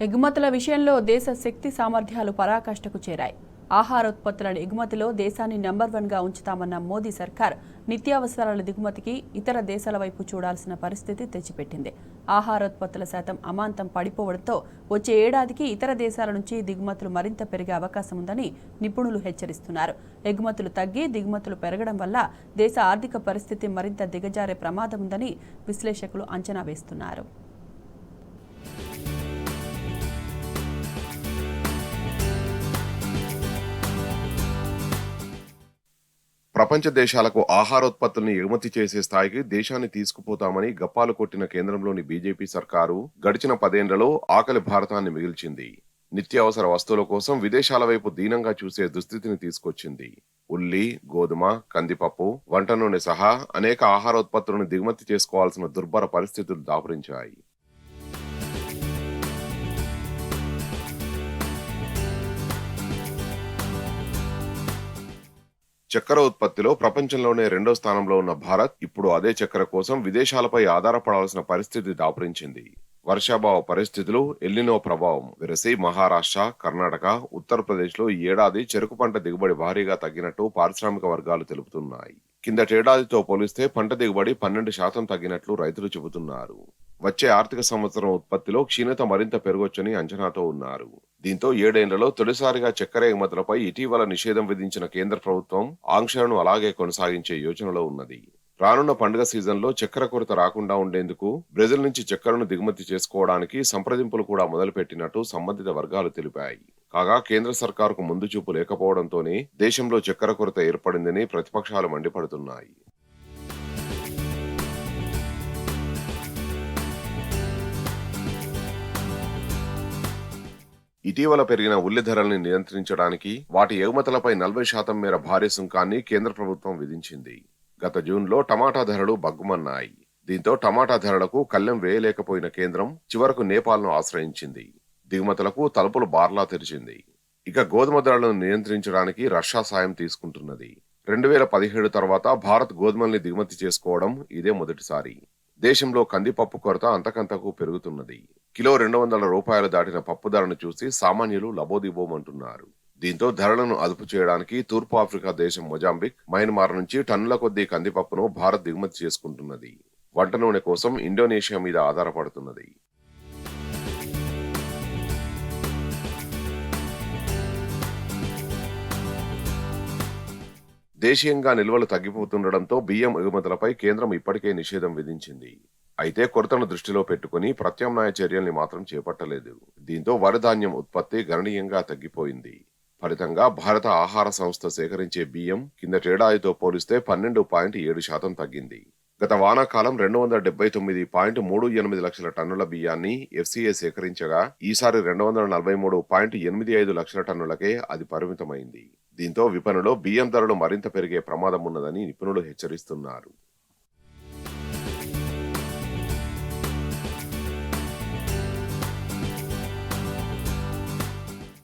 ఎగుమతుల విషయంలో దేశ శక్తి సామర్థ్యాలు పరాకాష్ఠకు చేరాయి. ఆహారోత్పత్తుల ఎగుమతిలో దేశాన్ని నెంబర్ 1గా ఉంచుతామన్న మోదీ సర్కార్ నిత్యావసరాల దిగుమతికి ఇతర దేశాల వైపు చూడాల్సిన పరిస్థితి తెచ్చిపెట్టింది. ఆహారోత్పత్తుల శాతం అమాంతం పడిపోవడంతో వచ్చే ఏడాదికి ఇతర దేశాల నుంచి దిగుమతులు మరింత పెరిగే అవకాశం ఉందని నిపుణులు హెచ్చరిస్తున్నారు. ఎగుమతులు తగ్గి దిగుమతులు పెరగడం వల్ల దేశ ఆర్థిక పరిస్థితి మరింత దిగజారే ప్రమాదం ఉందని విశ్లేషకులు అంచనా వేస్తున్నారు. ప్రపంచ దేశాలకు ఆహారోత్పత్తుల్ని ఎగుమతి చేసే స్థాయికి దేశాన్ని తీసుకుపోతామని గప్పాలు కొట్టిన కేంద్రంలోని బీజేపీ సర్కారు గడిచిన 10 ఏళ్లలో ఆకలి భారతాన్ని మిగిల్చింది. నిత్యావసర వస్తువుల కోసం విదేశాల వైపు దీనంగా చూసే దుస్థితిని తీసుకొచ్చింది. ఉల్లి, గోధుమ, కందిపప్పు, వంట నూనె సహా అనేక ఆహారోత్పత్తులను దిగుమతి చేసుకోవాల్సిన దుర్భర పరిస్థితులు దాపురించాయి. చక్కెర ఉత్పత్తిలో ప్రపంచంలోనే 2వ స్థానంలో ఉన్న భారత్ ఇప్పుడు అదే చక్కెర కోసం విదేశాలపై ఆధారపడాల్సిన పరిస్థితి దాపురించింది. వర్షాభావ పరిస్థితులు, ఎల్నినో ప్రభావం విరసి మహారాష్ట్ర, కర్ణాటక, ఉత్తరప్రదేశ్లో ఈ ఏడాది చెరుకు పంట దిగుబడి భారీగా తగ్గినట్టు పారిశ్రామిక వర్గాలు తెలుపుతున్నాయి. కిందటేడాదితో పోలిస్తే పంట దిగుబడి 12% తగ్గినట్లు రైతులు చెబుతున్నారు. వచ్చే ఆర్థిక సంవత్సరం ఉత్పత్తిలో క్షీణత మరింత పెరగొచ్చని అంచనాతో ఉన్నారు. దీంతో 7 ఏళ్లలో తొలిసారిగా చక్కెర ఎగుమతులపై ఇటీవల నిషేధం విధించిన కేంద్ర ప్రభుత్వం ఆంక్షలను అలాగే కొనసాగించే యోచనలో ఉన్నది. రానున్న పండుగ సీజన్లో చక్కెర కొరత రాకుండా ఉండేందుకు బ్రెజిల్ నుంచి చక్కెరను దిగుమతి చేసుకోవడానికి సంప్రదింపులు కూడా మొదలుపెట్టినట్టు సంబంధిత వర్గాలు తెలిపాయి. కాగా కేంద్ర సర్కారుకు ముందు చూపు లేకపోవడంతోనే దేశంలో చక్కెర కొరత ఏర్పడిందని ప్రతిపక్షాలు మండిపడుతున్నాయి. ఇటీవల పెరిగిన ఉల్లి ధరల్ని నియంత్రించడానికి వాటి ఎగుమతులపై 40% మేర భారీ సుంకాన్ని కేంద్ర ప్రభుత్వం విధించింది. గత జూన్లో టమాటా ధరలు బగ్గుమన్నాయి. దీంతో టమాటా ధరలకు కళ్లెం వేయలేకపోయిన కేంద్రం చివరకు నేపాల్ను ఆశ్రయించింది. దిగుమతులకు తలుపులు బార్లా తెరిచింది. ఇక గోధుమ ధరలను నియంత్రించడానికి రష్యా సాయం తీసుకుంటున్నది. 2017 తర్వాత భారత్ గోధుమల్ని దిగుమతి చేసుకోవడం ఇదే మొదటిసారి. దేశంలో కందిపప్పు కొరత అంతకంతకు పెరుగుతున్నది. కిలో $200 దాటిన పప్పు ధరను చూసి సామాన్యులు లబోదిబోమంటున్నారు. దీంతో ధరలను అదుపు చేయడానికి తూర్పు ఆఫ్రికా దేశం మొజాంబిక్, మయన్మార్ నుంచి టన్నుల కొద్దీ కందిపప్పును భారత్ దిగుమతి చేసుకుంటున్నది. వంట నూనె కోసం ఇండోనేషియా మీద ఆధారపడుతున్నది. దేశీయంగా నిల్వలు తగ్గిపోతుండటంతో బియ్యం ఎగుమతులపై కేంద్రం ఇప్పటికే నిషేధం విధించింది. అయితే కొరతను దృష్టిలో పెట్టుకుని ప్రత్యామ్నాయ చర్యల్ని మాత్రం చేపట్టలేదు. దీంతో వరి ధాన్యం ఉత్పత్తి గణనీయంగా తగ్గిపోయింది. ఫలితంగా భారత ఆహార సంస్థ సేకరించే బియ్యం కిందటేడాదితో పోలిస్తే 12.7% తగ్గింది. గత వానాకాలం 279.38 లక్షల టన్నుల బియ్యాన్ని ఎఫ్సీఏ సేకరించగా ఈసారి 243.85 లక్షల టన్నులకే అది పరిమితమైంది. దీంతో విపణిలో బియ్యం ధరలు మరింత పెరిగే ప్రమాదం ఉన్నదని నిపుణులు హెచ్చరిస్తున్నారు.